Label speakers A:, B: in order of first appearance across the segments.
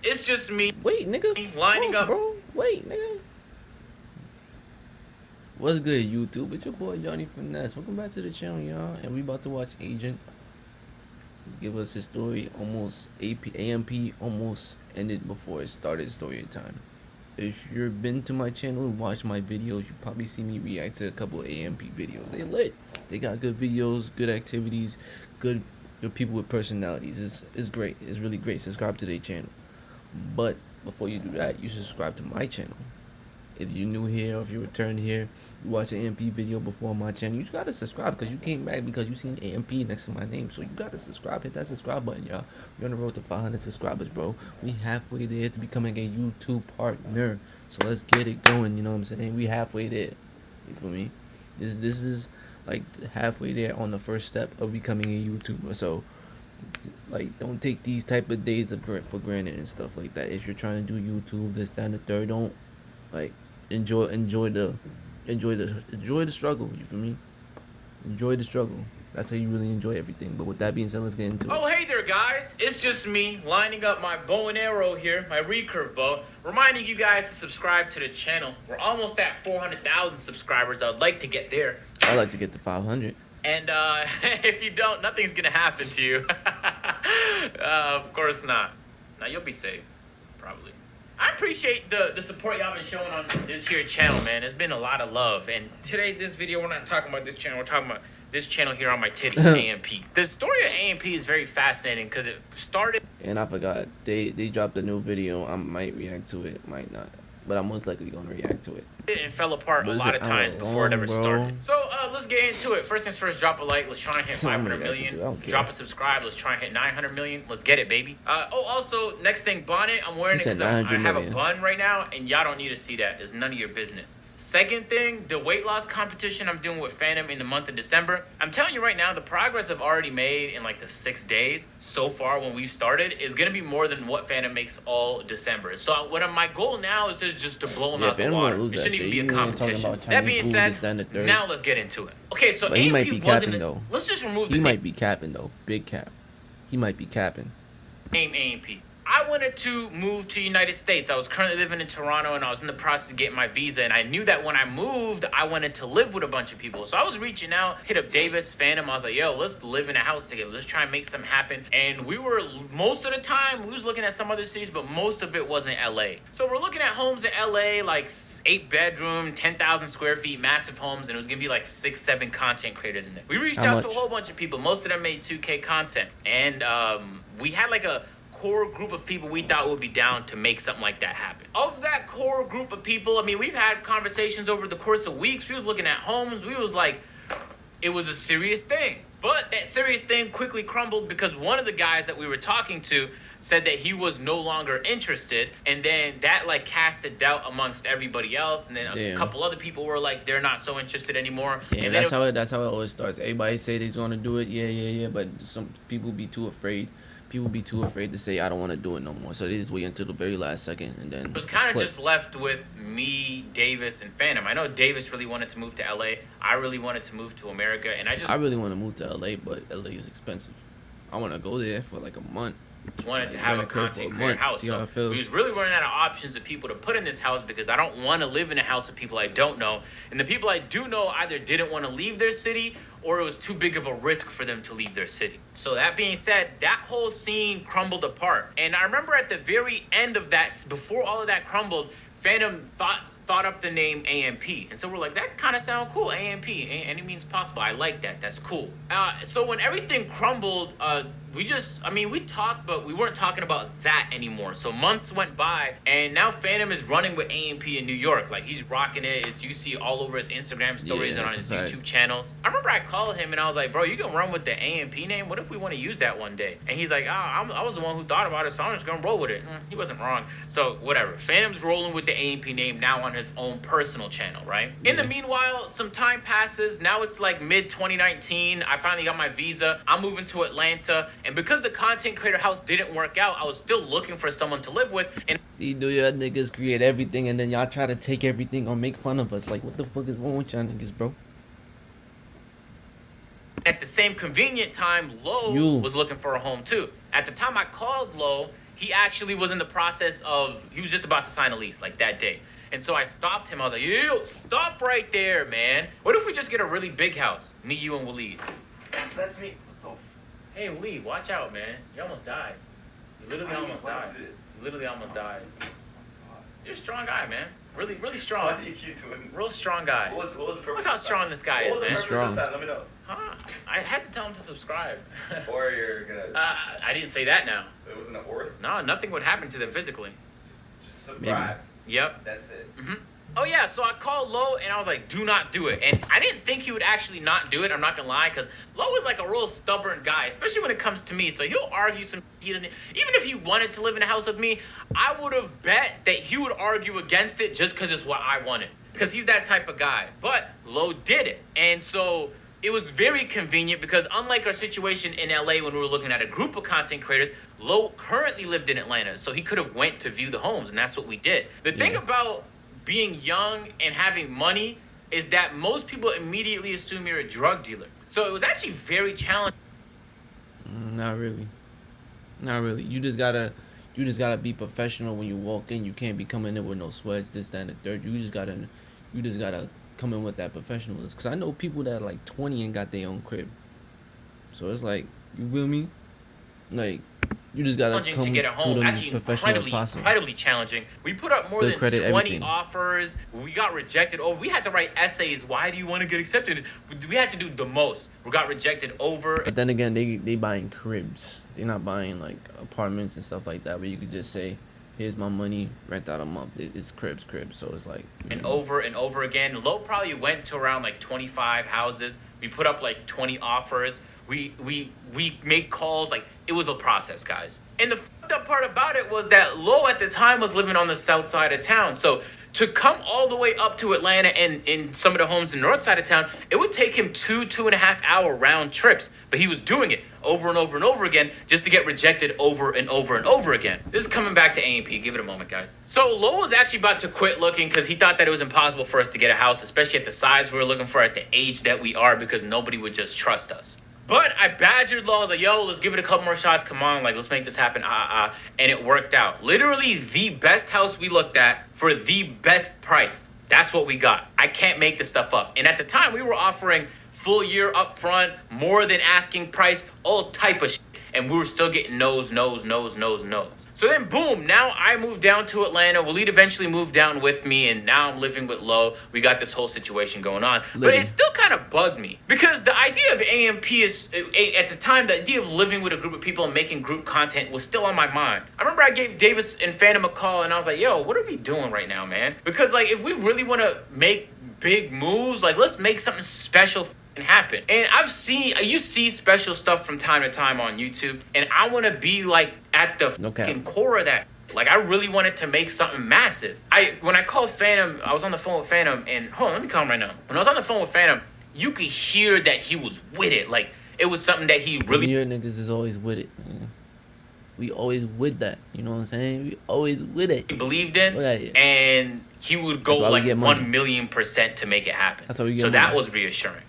A: it's just me.
B: Wait, nigga.
A: Lining up.
B: Bro. Wait, nigga. What's good, YouTube? It's your boy Johnny Finesse. Welcome back to the channel, y'all. And we about to watch Agent give us his story. Almost AMP almost ended before it started story time. If you've been to my channel and watched my videos, you probably see me react to a couple of AMP videos. They lit. They got good videos, good activities, good people with personalities. It's great. It's really great. Subscribe to their channel. But before you do that, you should subscribe to my channel. If you're new here or if you returned here, you watch an AMP video before my channel, you gotta subscribe because you came back because you seen AMP next to my name. So you gotta subscribe. Hit that subscribe button, y'all. We're on the road to 500 subscribers, bro. We halfway there to becoming a YouTube partner. So let's get it going. You know what I'm saying? We halfway there. You feel me? This is like halfway there on the first step of becoming a YouTuber. So like, don't take these type of days for granted and stuff like that. If you're trying to do YouTube, this, that, and the third, don't like enjoy the struggle. You feel me? Enjoy the struggle. That's how you really enjoy everything. But with that being said, let's get into it.
A: Oh, hey there, guys. It's just me lining up my bow and arrow here, my recurve bow, reminding you guys to subscribe to the channel. We're almost at 400,000 subscribers. I would like to get there.
B: I'd like to get to 500.
A: And if you don't, nothing's gonna happen to you. Of course not. Now you'll be safe, probably. I appreciate the support y'all been showing on this here channel, man. There's been a lot of love. And today, this video, we're not talking about this channel. We're talking about this channel here on my titty, AMP. The story of AMP is very fascinating because it started...
B: And I forgot, they dropped a new video. I might react to it, might not. But I'm most likely going to react to it.
A: It fell apart a lot of times before it ever started. So let's get into it. First things first, drop a like. Let's try and hit 500 million. Drop a subscribe. Let's try and hit 900 million. Let's get it, baby. Oh, also, next thing, bonnet. I'm wearing it because I have a bun right now, and y'all don't need to see that. It's none of your business. Second thing, the weight loss competition I'm doing with Fanum in the month of December. I'm telling you right now, the progress I've already made in like the 6 days so far when we've started is going to be more than what Fanum makes all December. So my goal now is just to blow him out the water. It shouldn't even be a competition. That being said, now let's get into it. Okay, so
B: he might be capping though.
A: Let's just remove the
B: He might be capping though. Big cap. He might be capping.
A: Name AMP. I wanted to move to the United States. I was currently living in Toronto and I was in the process of getting my visa. And I knew that when I moved, I wanted to live with a bunch of people. So I was reaching out, hit up Davis, Fanum. I was like, yo, let's live in a house together. Let's try and make something happen. And we were, most of the time, we was looking at some other cities, but most of it wasn't LA. So we're looking at homes in LA, like 8-bedroom, 10,000 square feet, massive homes. And it was going to be like 6, 7 content creators in there. We reached out to a whole bunch of people. Most of them made 2K content. And we had like a core group of people we thought would be down to make something like that happen. Of that core group of people, I mean, we've had conversations over the course of weeks. We was looking at homes. We was like, it was a serious thing. But that serious thing quickly crumbled because one of the guys that we were talking to said that he was no longer interested, and then that like casted doubt amongst everybody else, and then a couple other people were like they're not so interested anymore.
B: Yeah, and that's how it always starts. Everybody say they's gonna do it, yeah, but some people be too afraid. People be too afraid to say I don't want to do it no more, so they just wait until the very last second and then
A: it was kind of just left with me, Davis, and Fanum. I know Davis really wanted to move to LA. I really wanted to move to America, and I really
B: want to move to LA, but LA is expensive. I want to go there for like a month.
A: Wanted to have a content creator house. So we was really running out of options of people to put in this house because I don't want to live in a house with people I don't know. And the people I do know either didn't want to leave their city or it was too big of a risk for them to leave their city. So that being said, that whole scene crumbled apart. And I remember at the very end of that, before all of that crumbled, Fanum thought up the name AMP. And so we're like, that kind of sounds cool, AMP, any means possible. I like that, that's cool. So when everything crumbled, we talked, but we weren't talking about that anymore. So months went by, and now Fanum is running with AMP in New York. Like, he's rocking it, as you see all over his Instagram stories and on his YouTube channels. I remember I called him, and I was like, bro, you can run with the AMP name? What if we want to use that one day? And he's like, I was the one who thought about it, so I'm just going to roll with it. He wasn't wrong. So, whatever. Fanum's rolling with the AMP name now on his own personal channel, right? Yeah. In the meanwhile, some time passes. Now it's like mid-2019. I finally got my visa. I'm moving to Atlanta. And because the content creator house didn't work out, I was still looking for someone to live with. And
B: see, do y'all niggas create everything and then y'all try to take everything or make fun of us? Like, what the fuck is wrong with y'all niggas, bro?
A: At the same convenient time, Lo was looking for a home too. At the time I called Lo, he actually was in the process of, he was just about to sign a lease like that day. And so I stopped him. I was like, yo, stop right there, man. What if we just get a really big house? Me, you, and Walid.
C: That's me.
A: Hey, Walid, watch out, man. You almost died. You literally almost died. You literally almost died. You're a strong guy, man. Really, really strong.
C: Why do you keep doing this?
A: Real strong guy.
C: What was the purpose?
A: Look how strong this guy is, man.
C: He's
B: strong.
C: Let me know.
A: Huh? I had to tell him to subscribe.
C: Or you're gonna...
A: I didn't say that now.
C: It wasn't an order?
A: No, nothing would happen to them physically.
C: Just subscribe.
A: Yep.
C: That's it.
A: Oh yeah, so I called Lo and I was like, do not do it. And I didn't think he would actually not do it, I'm not gonna lie, because Lo is like a real stubborn guy, especially when it comes to me. So he'll argue he doesn't, even if he wanted to live in a house with me, I would have bet that he would argue against it just because it's what I wanted. Because he's that type of guy. But Lo did it. And so it was very convenient because unlike our situation in LA when we were looking at a group of content creators, Lo currently lived in Atlanta. So he could have went to view the homes, and that's what we did. The thing about being young and having money is that most people immediately assume you're a drug dealer. So it was actually very challenging.
B: Not really. Not really. You just gotta be professional when you walk in. You can't be coming in with no sweats, this, that, and the third. You just gotta come in with that professionalism. Cause I know people that are like 20 and got their own crib. So it's like, you feel me? Like, you just gotta come
A: to get a home. Actually, incredibly challenging. We put up more than 20 offers. We got rejected. Oh, we had to write essays. Why do you want to get accepted? We had to do the most. We got rejected over.
B: But then again, they buying cribs. They're not buying like apartments and stuff like that. Where you could just say, here's my money, rent out a month. It's cribs. So it's like
A: over and over again. Lo probably went to around like 25 houses. We put up like 20 offers. We made calls. Like, it was a process, guys. And the fucked up part about it was that Lo at the time was living on the south side of town. So to come all the way up to Atlanta and in some of the homes in the north side of town, it would take him 2.5 hour round trips. But he was doing it over and over and over again just to get rejected over and over and over again. This is coming back to A&P. Give it a moment, guys. So Lo was actually about to quit looking because he thought that it was impossible for us to get a house, especially at the size we were looking for, at the age that we are, because nobody would just trust us. But I badgered Lo. I was like, yo, let's give it a couple more shots. Come on, like, let's make this happen. And it worked out. Literally the best house we looked at for the best price. That's what we got. I can't make this stuff up. And at the time, we were offering full year up front, more than asking price, all type of shit. And we were still getting no's. So then, boom, now I moved down to Atlanta. Walid eventually moved down with me, and now I'm living with Lo. We got this whole situation going on. But it still kind of bugged me. Because the idea of AMP is, at the time, the idea of living with a group of people and making group content was still on my mind. I remember I gave Davis and Fanum a call, and I was like, yo, what are we doing right now, man? Because, like, if we really want to make big moves, like, let's make something special happen. And you see special stuff from time to time on YouTube, and I want to be like at the fucking core of that. Like, I really wanted to make something massive. When I called Fanum, I was on the phone with Fanum, and hold on, let me call him right now. When I was on the phone with Fanum, you could hear that he was with it. Like, it was something that he really...
B: Your niggas is always with it, man. We always with that, you know what I'm saying? We always with it.
A: He believed in, and he would go like 1,000,000% to make it happen.
B: That's how we get
A: so
B: money.
A: that was reassuring.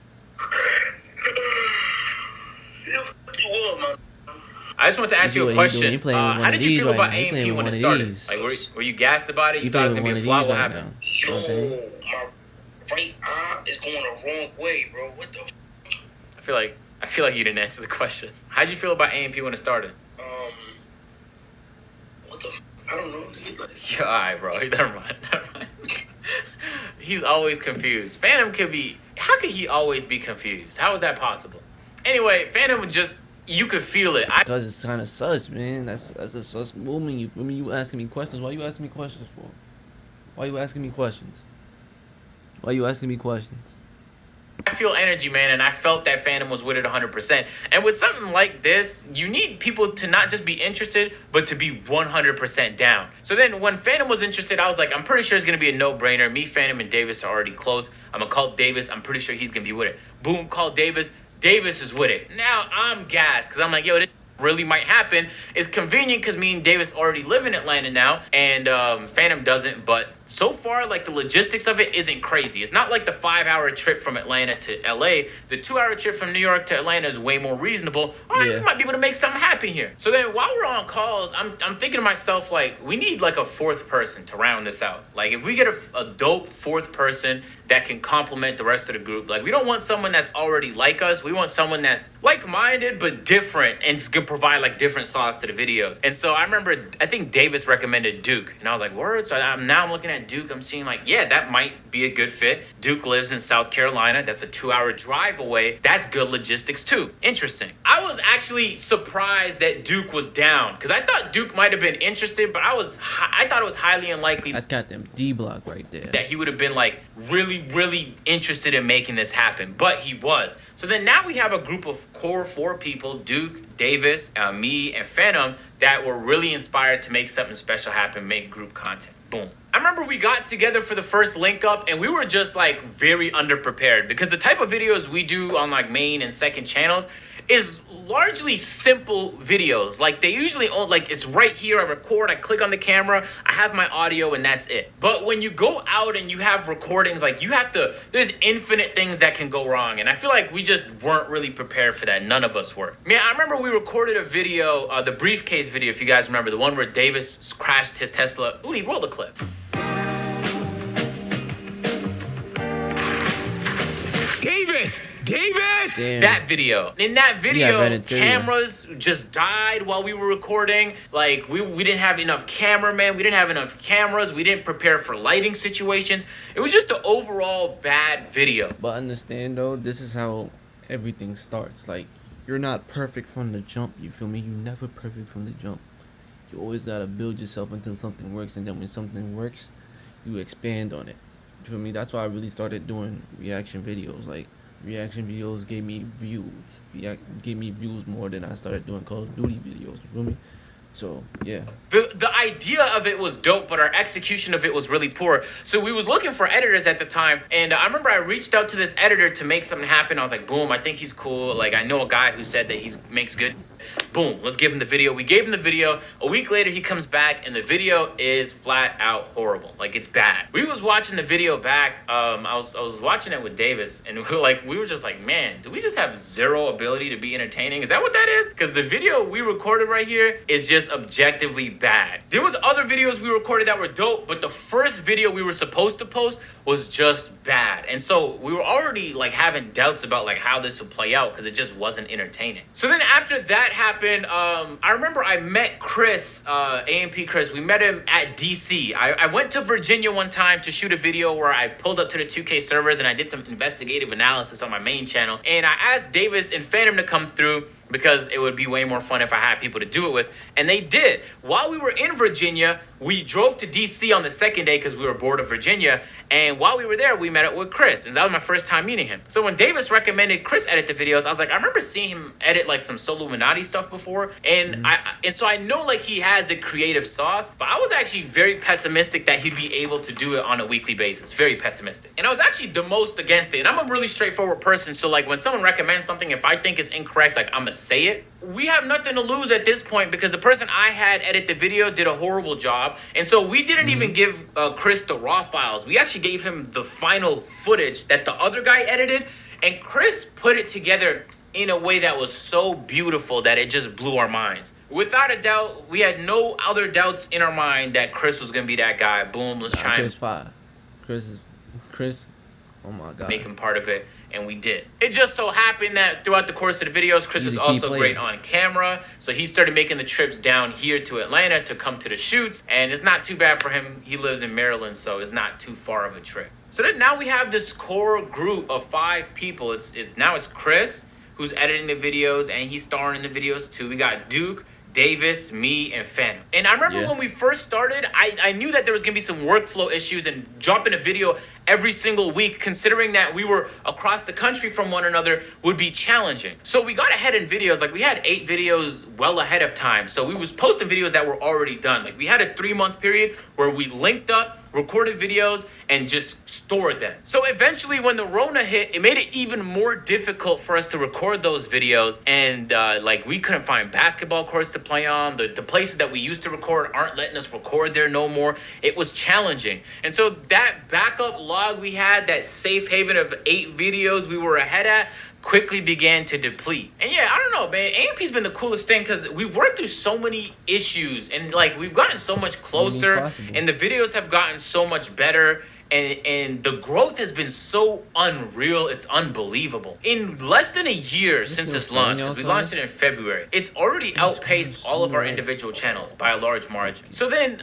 A: I just want to ask you a question. How did you feel about AMP when it started? Like, were you gassed about it? You thought it was gonna be a flop? What happened?
D: Yo, my right eye is going the wrong way, bro. What the?
A: I feel like you didn't answer the question. How'd you feel about AMP when it started?
D: What the? I don't know.
A: Yeah, all right, bro. Never mind. He's always confused. Fanum could be... How could he always be confused? How is that possible? Anyway, Fanum would just... You could feel it.
B: Because it's kind of sus, man. That's a sus movement. You asking me questions. Why you asking me questions for? Why you asking me questions?
A: I feel energy, man, and I felt that Fanum was with it 100%. And with something like this, you need people to not just be interested, but to be 100% down. So then when Fanum was interested, I was like, I'm pretty sure it's going to be a no-brainer. Me, Fanum, and Davis are already close. I'm going to call Davis. I'm pretty sure he's going to be with it. Boom, call Davis. Davis is with it. Now I'm gassed because I'm like, yo, this really might happen. It's convenient because me and Davis already live in Atlanta now, and Fanum doesn't, but so far, like, the logistics of it isn't crazy. It's not like the 5-hour trip from Atlanta to LA. The 2-hour trip from New York to Atlanta is way more reasonable. All right, we might be able to make something happen here. So then while we're on calls, I'm thinking to myself, like, we need like a fourth person to round this out. Like, if we get a dope fourth person that can complement the rest of the group, like, we don't want someone that's already like us. We want someone that's like-minded but different and just can provide like different sauce to the videos. And so I remember, I think Davis recommended Duke, and I was like, word. So now I'm looking at Duke. I'm seeing like, yeah, that might be a good fit. Duke lives in South Carolina. That's a 2-hour drive away. That's good logistics too. Interesting. I was actually surprised that Duke was down, because I thought Duke might have been interested, but I thought it was highly unlikely.
B: That's got them D block right there.
A: That he would have been like really interested in making this happen, but he was. So then now we have a group of core 4 people, Duke, Davis, me, and Fanum, that were really inspired to make something special happen, make group content. Boom. I remember we got together for the first link up, and we were just like very underprepared, because the type of videos we do on like main and second channels is largely simple videos. Like, they usually like, it's right here, I record, I click on the camera, I have my audio, and that's it. But when you go out and you have recordings, like, there's infinite things that can go wrong, and I feel like we just weren't really prepared for that. None of us were. Man, I remember we recorded a video, the briefcase video, if you guys remember, the one where Davis crashed his Tesla. Lee, roll the clip. Davis!
B: Damn.
A: That video. In that video, cameras just died while we were recording. Like, we didn't have enough cameramen. We didn't have enough cameras. We didn't prepare for lighting situations. It was just an overall bad video.
B: But understand, though, this is how everything starts. Like, you're not perfect from the jump. You feel me? You're never perfect from the jump. You always got to build yourself until something works. And then when something works, you expand on it. You feel me? That's why I really started doing reaction videos. Like, reaction videos gave me views. Gave me views more than I started doing Call of Duty videos. You feel me? So, yeah.
A: The idea of it was dope, but our execution of it was really poor. So we was looking for editors at the time, and I remember I reached out to this editor to make something happen. I was like, boom, I think he's cool. Like, I know a guy who said that he makes good. Boom, let's give him the video. We gave him the video. A week later, he comes back, and the video is flat out horrible. Like, it's bad. We was watching the video back. I was watching it with Davis, and we were just like, man, do we just have zero ability to be entertaining? Is that what that is? Because the video we recorded right here is just objectively bad. There was other videos we recorded that were dope, but the first video we were supposed to post was just bad. And so we were already like having doubts about like how this would play out, because it just wasn't entertaining. So then after that happened, I remember I met Chris, AMP Chris. We met him at DC. I went to Virginia one time to shoot a video where I pulled up to the 2K servers and I did some investigative analysis on my main channel. And I asked Davis and Fanum to come through, because it would be way more fun if I had people to do it with. And they did. While we were in Virginia, we drove to DC on the second day because we were bored of Virginia. And while we were there, we met up with Chris. And that was my first time meeting him. So when Davis recommended Chris edit the videos, I was like, I remember seeing him edit like some Soluminati stuff before. And so I know like he has a creative sauce, but I was actually very pessimistic that he'd be able to do it on a weekly basis. Very pessimistic. And I was actually the most against it. And I'm a really straightforward person. So like when someone recommends something, if I think it's incorrect, like I'm a say it. We have nothing to lose at this point, because the person I had edit the video did a horrible job. And so we didn't even give Chris the raw files. We actually gave him the final footage that the other guy edited. And Chris put it together in a way that was so beautiful that it just blew our minds. Without a doubt, we had no other doubts in our mind that Chris was going to be that guy. Boom, let's try
B: Chris 5. Chris, oh my God.
A: Make him part of it. And we did. It just so happened that throughout the course of the videos, Chris is also great on camera. So he started making the trips down here to Atlanta to come to the shoots. And it's not too bad for him. He lives in Maryland, so it's not too far of a trip. So then now we have this core group of 5 people. It's Chris, who's editing the videos, and he's starring in the videos too. We got Duke, Davis, me, and Fanum. And I remember when we first started, I knew that there was gonna be some workflow issues, and dropping a video every single week, considering that we were across the country from one another, would be challenging. So we got ahead in videos. Like, we had 8 videos well ahead of time. So we was posting videos that were already done. Like, we had a 3-month period where we linked up, recorded videos and just stored them. So eventually when the Rona hit, it made it even more difficult for us to record those videos. And like we couldn't find basketball courts to play on. The places that we used to record aren't letting us record there no more. It was challenging. And so that backup log we had, that safe haven of 8 videos we were ahead at, quickly began to deplete. And yeah, I don't know, man. AMP's been the coolest thing because we've worked through so many issues and like we've gotten so much closer and the videos have gotten so much better. And the growth has been so unreal. It's unbelievable. In less than a year since this launch, because we launched it in February, it's already outpaced all of our individual channels by a large margin. So then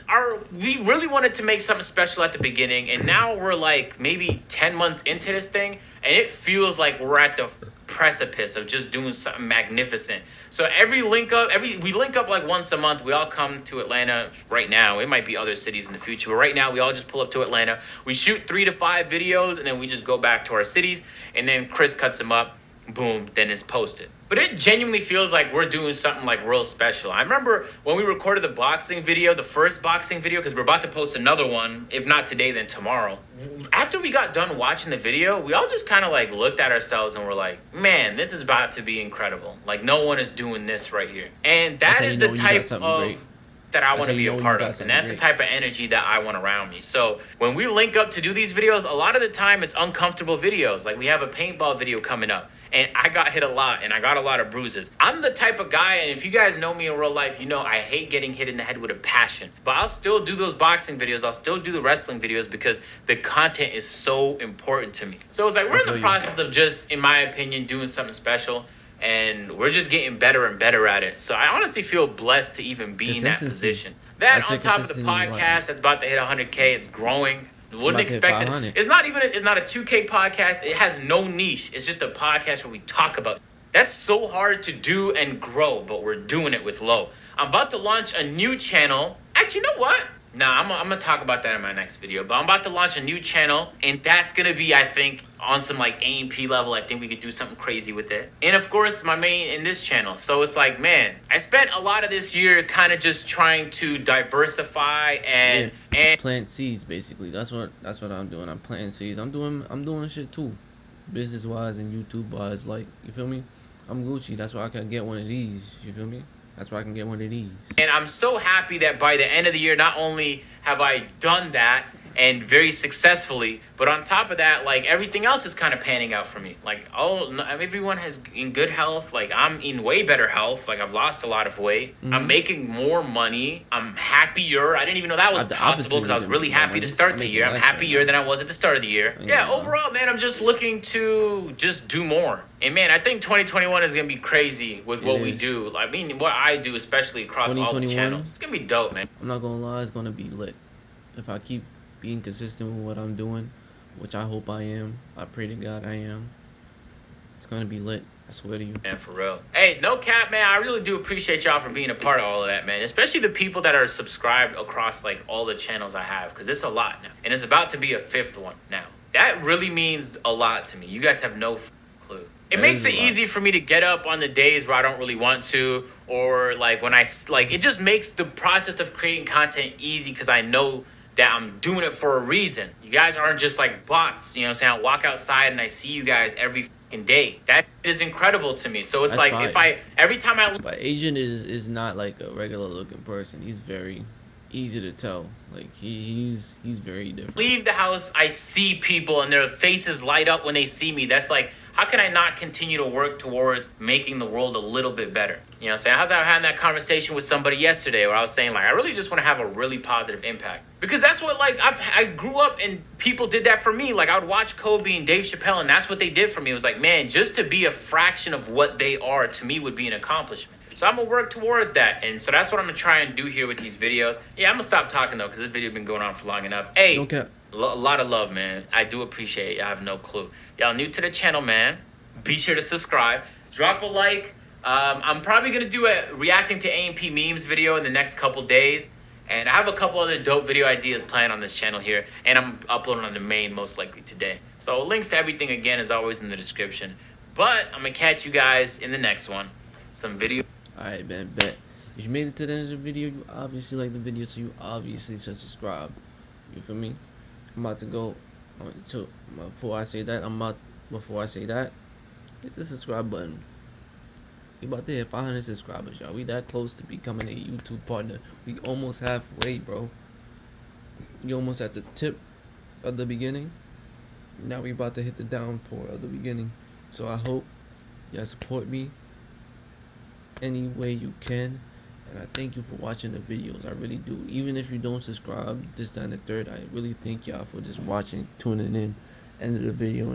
A: we really wanted to make something special at the beginning, and now we're like maybe 10 months into this thing, and it feels like we're at the precipice of just doing something magnificent. So we link up like once a month. We all come to Atlanta right now. It might be other cities in the future, but right now we all just pull up to Atlanta. We shoot 3 to 5 videos and then we just go back to our cities, and then Chris cuts them up, boom, then it's posted. But it genuinely feels like we're doing something like real special. I remember when we recorded the boxing video, the first boxing video, because we're about to post another one, if not today, then tomorrow. After we got done watching the video, we all just kind of like looked at ourselves and were like, man, this is about to be incredible. Like no one is doing this right here. And that is the type of that I want to be a part of. And that's the type of energy that I want around me. So when we link up to do these videos, a lot of the time it's uncomfortable videos. Like we have a paintball video coming up. And I got hit a lot, and I got a lot of bruises. I'm the type of guy, and if you guys know me in real life, you know I hate getting hit in the head with a passion. But I'll still do those boxing videos. I'll still do the wrestling videos because the content is so important to me. So it's like we're in the process of just, in my opinion, doing something special. And we're just getting better and better at it. So I honestly feel blessed to even be in that position. That on top of the podcast that's about to hit 100K, it's growing. Wouldn't expect it. It's not a 2K podcast. It has no niche. It's just a podcast where we talk about. That's so hard to do and grow, but we're doing it with low. I'm about to launch a new channel. Actually, you know what? Nah, I'm gonna talk about that in my next video. But I'm about to launch a new channel, and that's gonna be, I think, on some like AMP level. I think we could do something crazy with it. And of course, my main in this channel. So it's like, man, I spent a lot of this year kind of just trying to diversify and
B: plant seeds. Basically, that's what I'm doing. I'm planting seeds. I'm doing shit too, business wise and YouTube wise. Like, you feel me? I'm Gucci. That's why I can get one of these. You feel me? That's why I can get one of these.
A: And I'm so happy that by the end of the year, not only have I done that and very successfully, but on top of that, like everything else is kind of panning out for me. Like everyone is in good health. Like I'm in way better health. Like I've lost a lot of weight. I'm making more money. I'm happier. I didn't even know that was possible because I was really happy to start the year. I'm happier than I was at the start of the year. Yeah, overall, man, I'm just looking to just do more. And man, I think 2021 is gonna be crazy with what we do. I mean, what I do, especially across all the channels. It's gonna be dope, man.
B: I'm not gonna lie, it's gonna be lit. If I keep being consistent with what I'm doing, which I hope I am, I pray to God I am, it's gonna be lit. I swear to you.
A: Man, for real. Hey, no cap, man. I really do appreciate y'all for being a part of all of that, man. Especially the people that are subscribed across like all the channels I have, because it's a lot now, and it's about to be a 5th one now. That really means a lot to me. You guys have no clue. It makes it easy for me to get up on the days where I don't really want to, or like when it just makes the process of creating content easy because I know that I'm doing it for a reason. You guys aren't just like bots, you know what I'm saying? I walk outside and I see you guys every fucking day. That is incredible to me. So it's like every time I...
B: But Agent is not like a regular looking person. He's very easy to tell. Like he's very different.
A: Leave the house, I see people and their faces light up when they see me. That's like, how can I not continue to work towards making the world a little bit better? You know what I'm saying? I was having that conversation with somebody yesterday where I was saying, like, I really just want to have a really positive impact. Because that's what, like, I grew up and people did that for me. Like, I would watch Kobe and Dave Chappelle, and that's what they did for me. It was like, man, just to be a fraction of what they are, to me, would be an accomplishment. So I'm going to work towards that. And so that's what I'm going to try and do here with these videos. Yeah, I'm going to stop talking, though, because this video has been going on for long enough. Hey,
B: okay.
A: A lot of love, man. I do appreciate it. I have no clue. Y'all new to the channel, man. Be sure to subscribe. Drop a like. I'm probably going to do a reacting to AMP memes video in the next couple days. And I have a couple other dope video ideas planned on this channel here. And I'm uploading on the main most likely today. So links to everything, again, is always in the description. But I'm going to catch you guys in the next one. Some video.
B: Alright, man, bet. If you made it to the end of the video, you obviously like the video, so you obviously should subscribe. You feel me? I'm about to go. So before I say that, hit the subscribe button. We about to hit 500 subscribers, y'all. We that close to becoming a YouTube partner. We almost halfway, bro. You almost at the tip of the beginning. Now we about to hit the downpour of the beginning. So I hope y'all support me any way you can. And I thank you for watching the videos. I really do. Even if you don't subscribe, this, that, and the third, I really thank y'all for just watching, tuning in, end of the video.